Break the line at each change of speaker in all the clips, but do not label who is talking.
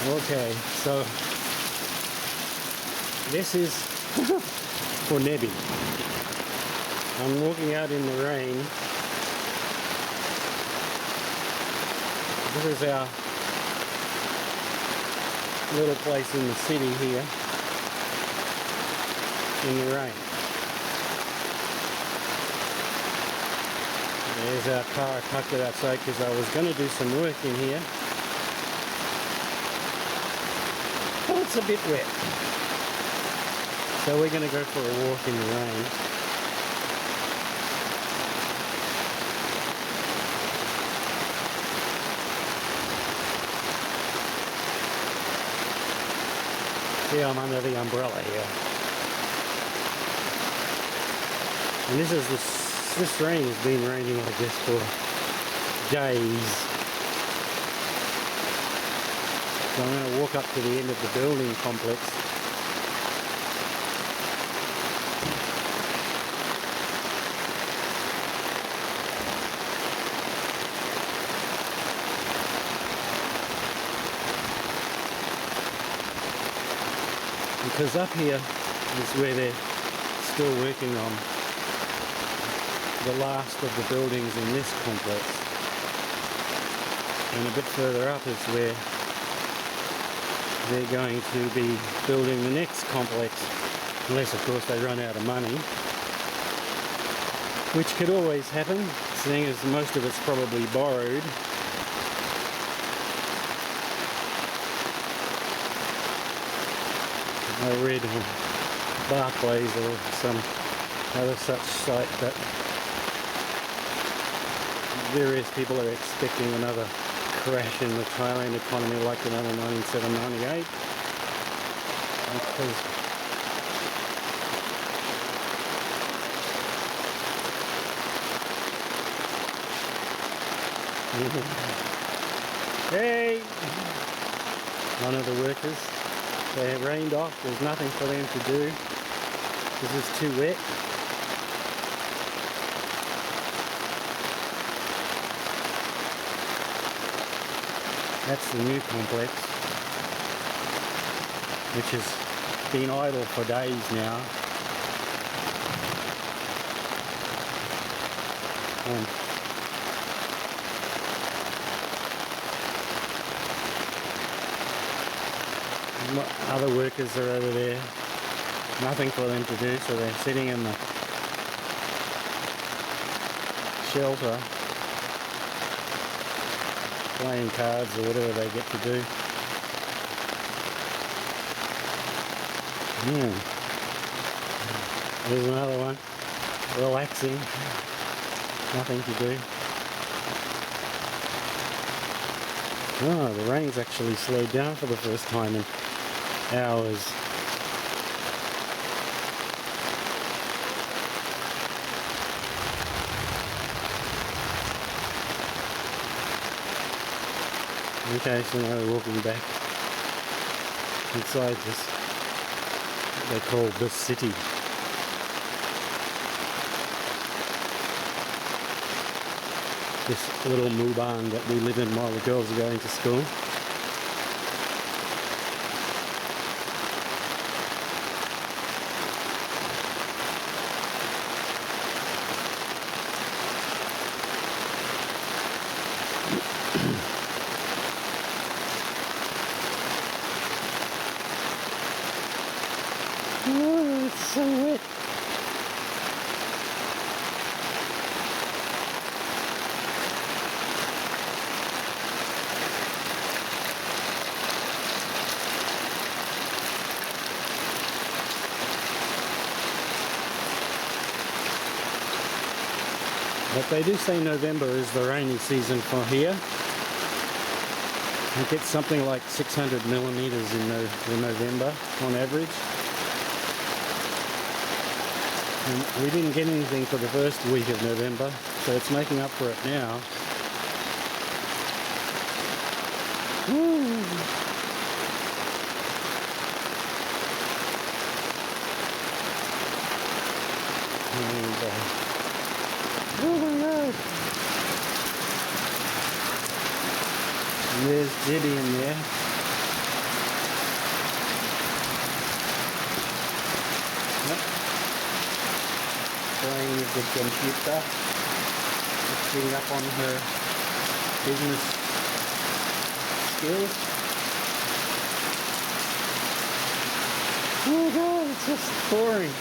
Okay, so this is for Nebby. I'm walking out in the rain. This is our little place in the city here in the rain. There's our car. I parked it outside because I was going to do some work in here. But it's a bit wet. So we're going to go for a walk in the rain. See, I'm under the umbrella here. And this rain has been raining, I guess, for days. So I'm going to walk up to the end of the building complex. Because up here is where they're still working on the last of the buildings in this complex. And a bit further up is where they're going to be building the next complex, unless of course they run out of money, which could always happen, seeing as most of it's probably borrowed. I read on Barclays or some other such site that various people are expecting another crash in the Thailand economy like the one in 97-98, because hey, one of the workers, they have rained off, there's nothing for them to do, this is too wet. That's the new complex, which has been idle for days now. Other workers are over there, nothing for them to do, so they're sitting in the shelter, playing cards or whatever they get to do. There's another one, relaxing, nothing to do. Oh, the rain's actually slowed down for the first time in hours. Okay, so now we're walking back inside this, what they call the city. This little muban that we live in while the girls are going to school. Oh, it's so wet. But they do say November is the rainy season for here. It gets something like 600 millimeters in November on average. And we didn't get anything for the first week of November, so it's making up for it now. Woo. Oh my God! And there's Debbie in there. Playing with the computer, catching up on her business skills. Oh God, it's just boring.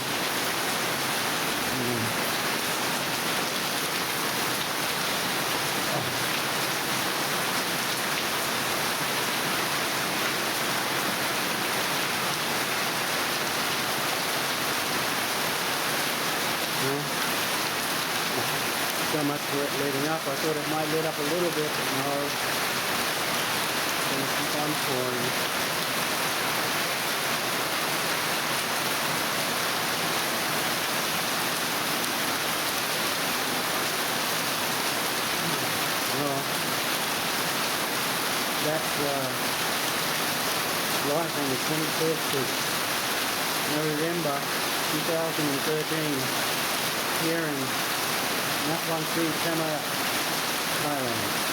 So much for it letting up. I thought it might let up a little bit, but no. It's going to keep on pouring. Well, that's live on the 21st of November 2013 here in Nakhon Si Thammarat, Thailand.